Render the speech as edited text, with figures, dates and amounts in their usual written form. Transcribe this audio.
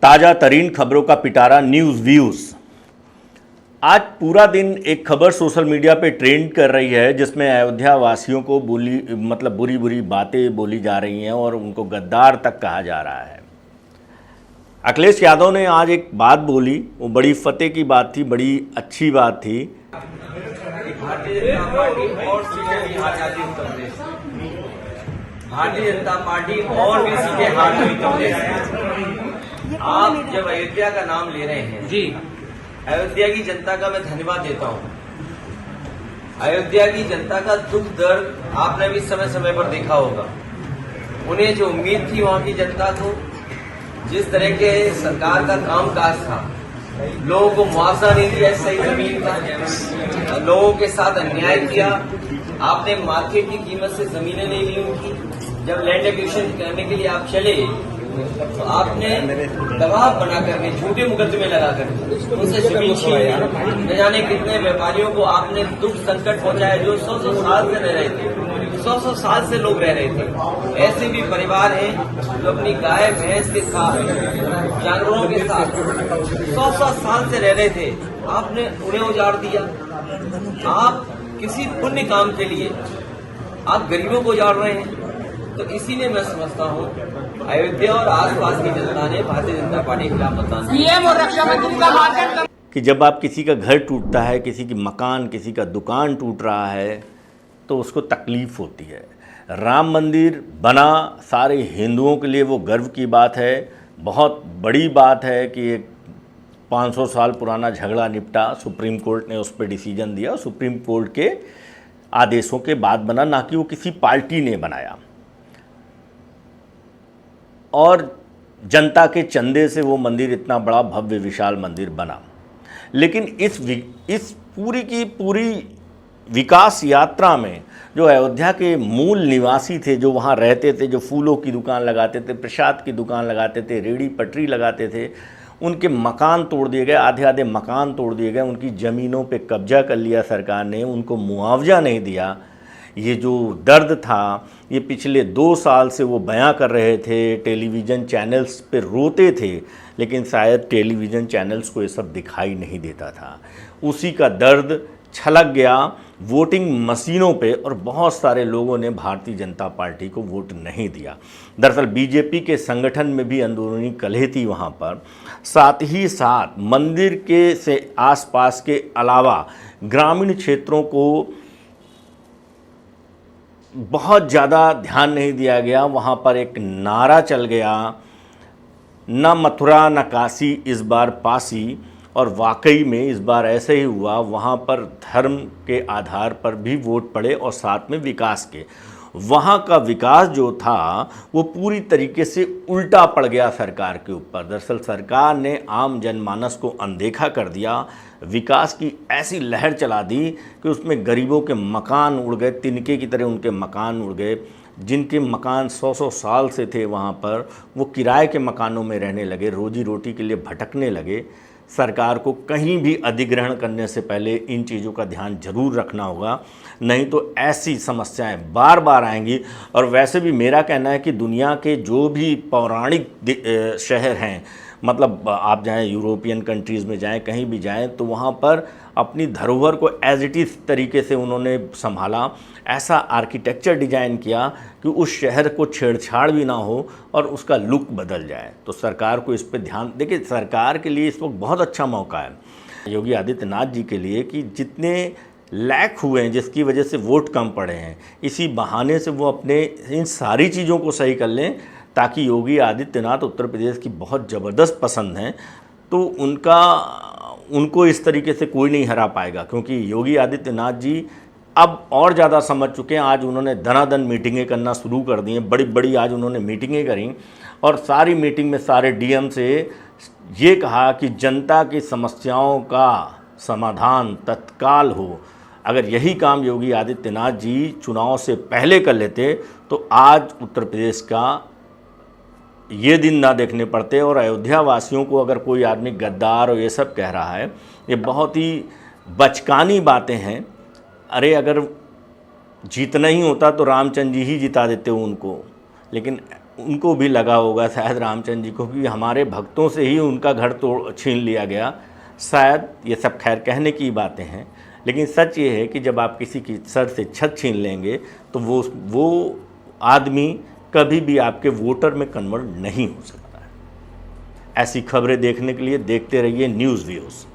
ताज़ा तरीन खबरों का पिटारा न्यूज़ व्यूज़। आज पूरा दिन एक खबर सोशल मीडिया पे ट्रेंड कर रही है जिसमें अयोध्या वासियों को बुरी बुरी बातें बोली जा रही हैं और उनको गद्दार तक कहा जा रहा है। अखिलेश यादव ने आज एक बात बोली, वो बड़ी फतेह की बात थी, बड़ी अच्छी बात थी। भारतीय जनता पार्टी और सीटें हार जाती उत्तर प्रदेश। भारतीय जनता पार्टी और भी सीटें हार गई उत्तर प्रदेश। आप जब अयोध्या का नाम ले रहे हैं जी, अयोध्या की जनता का मैं धन्यवाद देता हूं। अयोध्या की जनता का दुख दर्द आपने भी समय समय पर देखा होगा। उन्हें जो उम्मीद थी वहां की जनता को, जिस तरह के सरकार का कामकाज था, लोगों को मुआवजा नहीं दिया सही जमीन का, लोगों के साथ अन्याय किया, आपने मार्केट की कीमत से जमीनें नहीं ली उनकी। जब लैंड एक्विजिशन करने के लिए आप चले तो आपने दबाव बना करके झूठे मुकदमे लगा कर उनसे जमीन छीन ली। न जाने कितने व्यापारियों को आपने दुख संकट पहुंचाया जो 100 साल से रह रहे थे, 100 साल से लोग रह रहे थे। ऐसे भी परिवार हैं जो अपनी गाय भैंस के साथ, जानवरों के साथ 100 साल से रह रहे थे, आपने उन्हें उजाड़ दिया। आप किसी पुण्य काम के लिए आप गरीबों को उजाड़ रहे हैं। तो इसीलिए मैं समझता हूँ अयोध्या और आसपास की जनता ने भारतीय जनता पार्टी के खिलाफ मतदान किया। कि जब आप किसी का घर टूटता है, किसी की मकान, किसी का दुकान टूट रहा है तो उसको तकलीफ होती है। राम मंदिर बना, सारे हिंदुओं के लिए वो गर्व की बात है, बहुत बड़ी बात है कि एक 500 साल पुराना झगड़ा निपटा। सुप्रीम कोर्ट ने उस पर डिसीजन दिया, सुप्रीम कोर्ट के आदेशों के बाद बना, ना कि वो किसी पार्टी ने बनाया। और जनता के चंदे से वो मंदिर इतना बड़ा भव्य विशाल मंदिर बना। लेकिन इस पूरी की पूरी विकास यात्रा में जो अयोध्या के मूल निवासी थे, जो वहाँ रहते थे, जो फूलों की दुकान लगाते थे, प्रसाद की दुकान लगाते थे, रेड़ी पटरी लगाते थे, उनके मकान तोड़ दिए गए, आधे आधे मकान तोड़ दिए गए, उनकी ज़मीनों पे कब्जा कर लिया सरकार ने, उनको मुआवजा नहीं दिया। ये जो दर्द था, ये पिछले 2 साल से वो बयां कर रहे थे, टेलीविज़न चैनल्स पे रोते थे, लेकिन शायद टेलीविज़न चैनल्स को ये सब दिखाई नहीं देता था। उसी का दर्द छलक गया वोटिंग मशीनों पे और बहुत सारे लोगों ने भारतीय जनता पार्टी को वोट नहीं दिया। दरअसल बीजेपी के संगठन में भी अंदरूनी कलह थी वहाँ पर। साथ ही साथ मंदिर के से आसपास के अलावा ग्रामीण क्षेत्रों को बहुत ज़्यादा ध्यान नहीं दिया गया। वहाँ पर एक नारा चल गया, न मथुरा न काशी इस बार पासी, और वाकई में इस बार ऐसे ही हुआ। वहाँ पर धर्म के आधार पर भी वोट पड़े और साथ में विकास के। वहाँ का विकास जो था वो पूरी तरीके से उल्टा पड़ गया सरकार के ऊपर। दरअसल सरकार ने आम जनमानस को अनदेखा कर दिया, विकास की ऐसी लहर चला दी कि उसमें गरीबों के मकान उड़ गए, तिनके की तरह उनके मकान उड़ गए। जिनके मकान 100 साल से थे वहाँ पर, वो किराए के मकानों में रहने लगे, रोजी रोटी के लिए भटकने लगे। सरकार को कहीं भी अधिग्रहण करने से पहले इन चीज़ों का ध्यान जरूर रखना होगा, नहीं तो ऐसी समस्याएं बार बार आएंगी। और वैसे भी मेरा कहना है कि दुनिया के जो भी पौराणिक शहर हैं, मतलब आप जाएं यूरोपियन कंट्रीज़ में जाएं, कहीं भी जाएं, तो वहाँ पर अपनी धरोहर को एज इट इज़ तरीके से उन्होंने संभाला, ऐसा आर्किटेक्चर डिज़ाइन किया कि उस शहर को छेड़छाड़ भी ना हो और उसका लुक बदल जाए। तो सरकार को इस पर ध्यान, देखिए सरकार के लिए इस वक्त बहुत अच्छा मौका है योगी आदित्यनाथ जी के लिए कि जितने लैक हुए हैं, जिसकी वजह से वोट कम पड़े हैं, इसी बहाने से वो अपने इन सारी चीज़ों को सही कर लें, ताकि योगी आदित्यनाथ उत्तर प्रदेश की बहुत ज़बरदस्त पसंद हैं। तो उनको इस तरीके से कोई नहीं हरा पाएगा, क्योंकि योगी आदित्यनाथ जी अब और ज़्यादा समझ चुके हैं। आज उन्होंने धनाधन मीटिंगें करना शुरू कर दी हैं, बड़ी बड़ी आज उन्होंने मीटिंगें करी और सारी मीटिंग में सारे डीएम से ये कहा कि जनता की समस्याओं का समाधान तत्काल हो। अगर यही काम योगी आदित्यनाथ जी चुनाव से पहले कर लेते तो आज उत्तर प्रदेश का ये दिन ना देखने पड़ते। और अयोध्या वासियों को अगर कोई आदमी गद्दार और ये सब कह रहा है, ये बहुत ही बचकानी बातें हैं। अरे अगर जीतना ही होता तो रामचंद्र जी ही जिता देते उनको, लेकिन उनको भी लगा होगा शायद रामचंद्र जी को कि हमारे भक्तों से ही उनका घर तोड़ छीन लिया गया। शायद ये सब खैर कहने की बातें हैं, लेकिन सच ये है कि जब आप किसी की सर से छत छीन लेंगे तो वो आदमी कभी भी आपके वोटर में कन्वर्ट नहीं हो सकता है। ऐसी खबरें देखने के लिए देखते रहिए न्यूज़ व्यूज़।